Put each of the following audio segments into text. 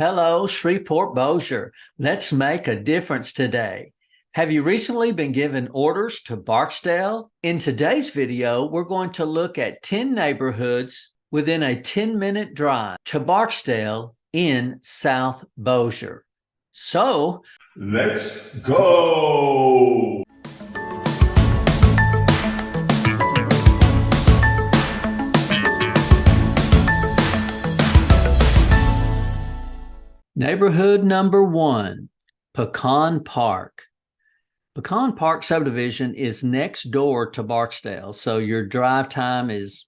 Hello, Shreveport Bossier. Let's make a difference today. Have you recently been given orders to Barksdale? In today's video, we're going to look at 10 neighborhoods within a 10-minute drive to Barksdale in South Bossier. So, let's go! neighborhood number 1, Pecan Park. Pecan Park subdivision is next door to Barksdale, so your drive time is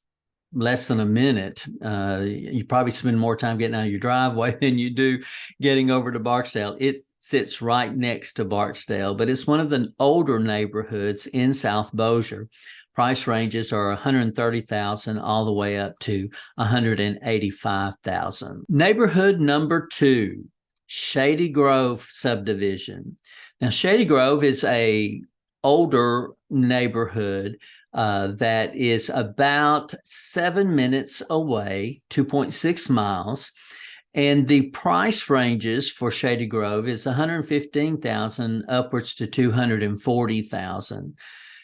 less than a minute. You probably spend more time getting out of your driveway than you do getting over to Barksdale. It sits right next to Barksdale, but it's one of the older neighborhoods in South Bossier. Price ranges are $130,000 all the way up to $185,000. Neighborhood number 2, Shady Grove subdivision. Now, Shady Grove is a older neighborhood that is about 7 minutes away, 2.6 miles. And the price ranges for Shady Grove is $115,000 upwards to $240,000.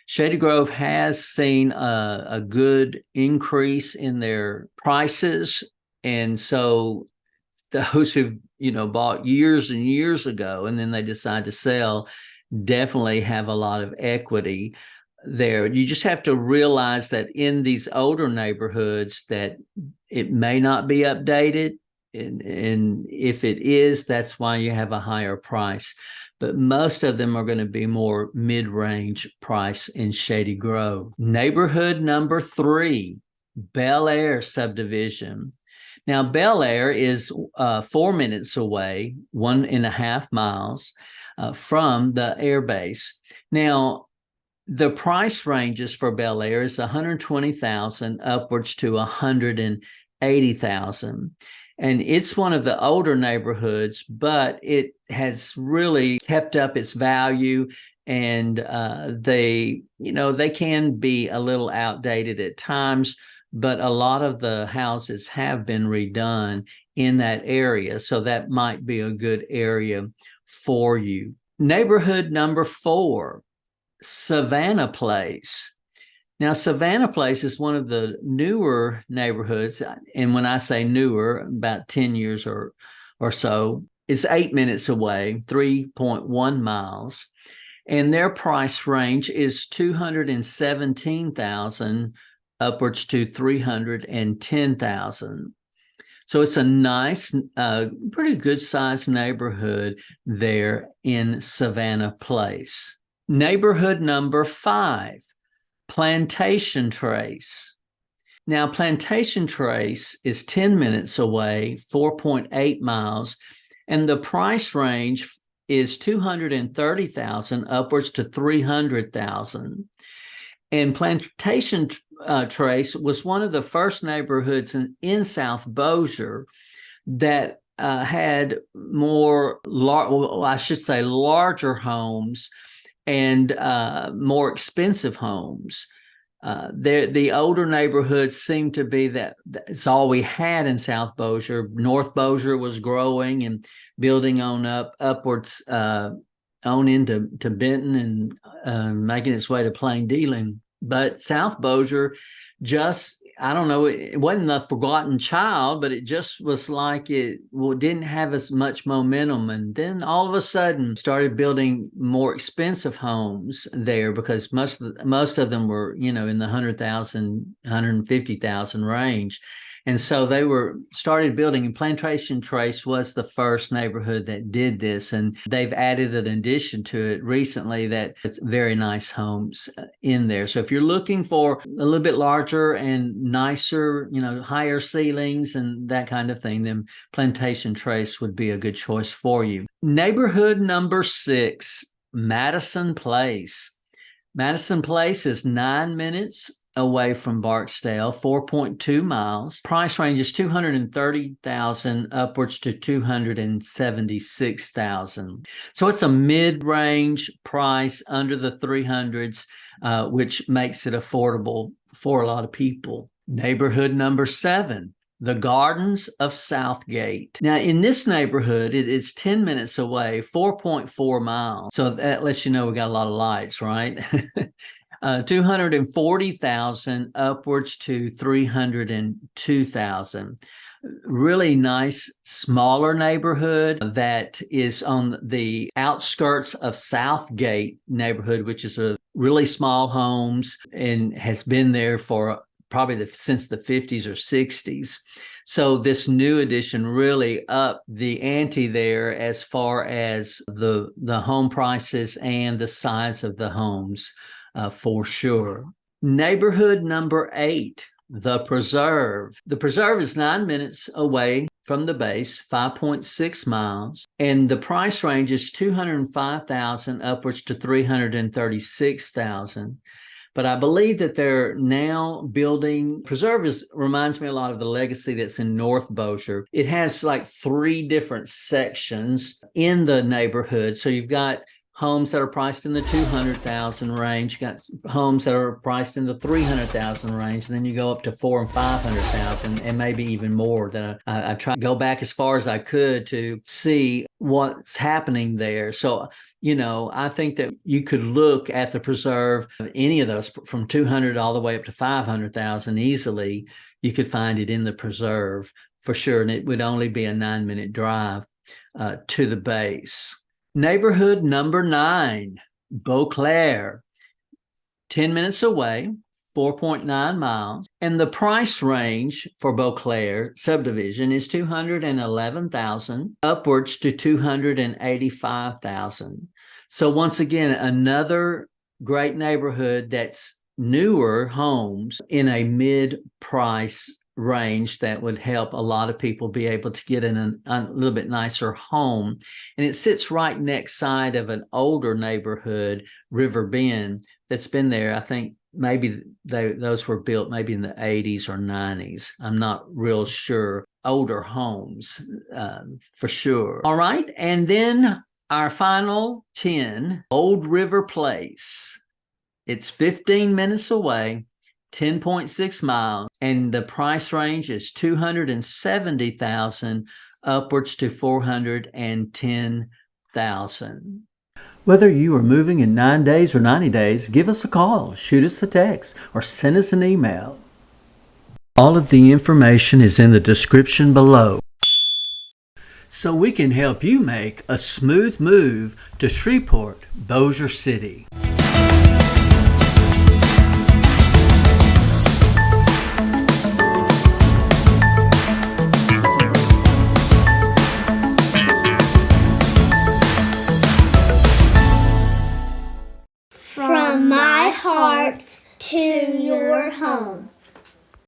Shady Grove has seen a good increase in their prices, and so those who've bought years and years ago and then they decide to sell definitely have a lot of equity there. You just have to realize that in these older neighborhoods that it may not be updated, and if it is, that's why you have a higher price. But most of them are going to be more mid-range price in Shady Grove. Neighborhood number 3, Bellaire subdivision. Now, Bellaire is 4 minutes away, 1.5 miles from the air base. Now, the price ranges for Bellaire is $120,000 upwards to $180,000. And it's one of the older neighborhoods, but it has really kept up its value. And they can be a little outdated at times, but a lot of the houses have been redone in that area. So that might be a good area for you. Neighborhood number 4, Savannah Place. Now, Savannah Place is one of the newer neighborhoods, and when I say newer, about 10 years or so, it's 8 minutes away, 3.1 miles, and their price range is $217,000 upwards to $310,000. So it's a nice, pretty good-sized neighborhood there in Savannah Place. Neighborhood number 5, Plantation Trace. Now, Plantation Trace is 10 minutes away, 4.8 miles, and the price range is $230,000 upwards to $300,000. And Plantation Trace was one of the first neighborhoods in South Bossier that had more, larger homes and more expensive homes. The older neighborhoods seem to be that's all we had in South Bossier. North Bossier was growing and building on upwards on into Benton and making its way to Plain Dealing. But South Bossier just, I don't know, it wasn't a forgotten child, but it just was like it didn't have as much momentum. And then all of a sudden started building more expensive homes there because most of them were, in the 100,000, 150,000 range. And so they started building, and Plantation Trace was the first neighborhood that did this. And they've added an addition to it recently that it's very nice homes in there. So if you're looking for a little bit larger and nicer, higher ceilings and that kind of thing, then Plantation Trace would be a good choice for you. Neighborhood number 6, Madison Place. Madison Place is 9 minutes away from Barksdale, 4.2 miles. Price range is $230,000 upwards to $276,000. So it's a mid-range price under the 300s, which makes it affordable for a lot of people. Neighborhood number 7, the Gardens of Southgate. Now, in this neighborhood, it is 10 minutes away, 4.4 miles. So that lets you know we got a lot of lights, right? 240,000 upwards to 302,000. Really nice, smaller neighborhood that is on the outskirts of Southgate neighborhood, which is a really small homes and has been there for probably since the 50s or 60s. So this new addition really upped the ante there as far as the home prices and the size of the homes, for sure. Neighborhood number 8, The Preserve. The Preserve is 9 minutes away from the base, 5.6 miles, and the price range is $205,000 upwards to $336,000. But I believe that they're now building. Preserve reminds me a lot of the legacy that's in North Bossier. It has like 3 different sections in the neighborhood. So you've got homes that are priced in the $200,000 range. You got homes that are priced in the $300,000 range. And then you go up to $400,000 and $500,000 and maybe even more. That I try to go back as far as I could to see what's happening there. So, I think that you could look at the Preserve, any of those from 200 all the way up to 500,000 easily. You could find it in the Preserve for sure. And it would only be a 9-minute drive to the base. Neighborhood number 9, Beauclaire, 10 minutes away, 4.9 miles. And the price range for Beauclaire subdivision is $211,000 upwards to $285,000. So once again, another great neighborhood that's newer homes in a mid-price range that would help a lot of people be able to get in a little bit nicer home. And it sits right next side of an older neighborhood, River Bend, that's been there. I think maybe those were built maybe in the 80s or 90s. I'm not real sure. Older homes, for sure. All right. And then our final 10, Old River Place. It's 15 minutes away, 10.6 miles, and the price range is $270,000 upwards to $410,000. Whether you are moving in 9 days or 90 days, give us a call, shoot us a text, or send us an email. All of the information is in the description below, so we can help you make a smooth move to Shreveport Bossier City. From my heart to your home.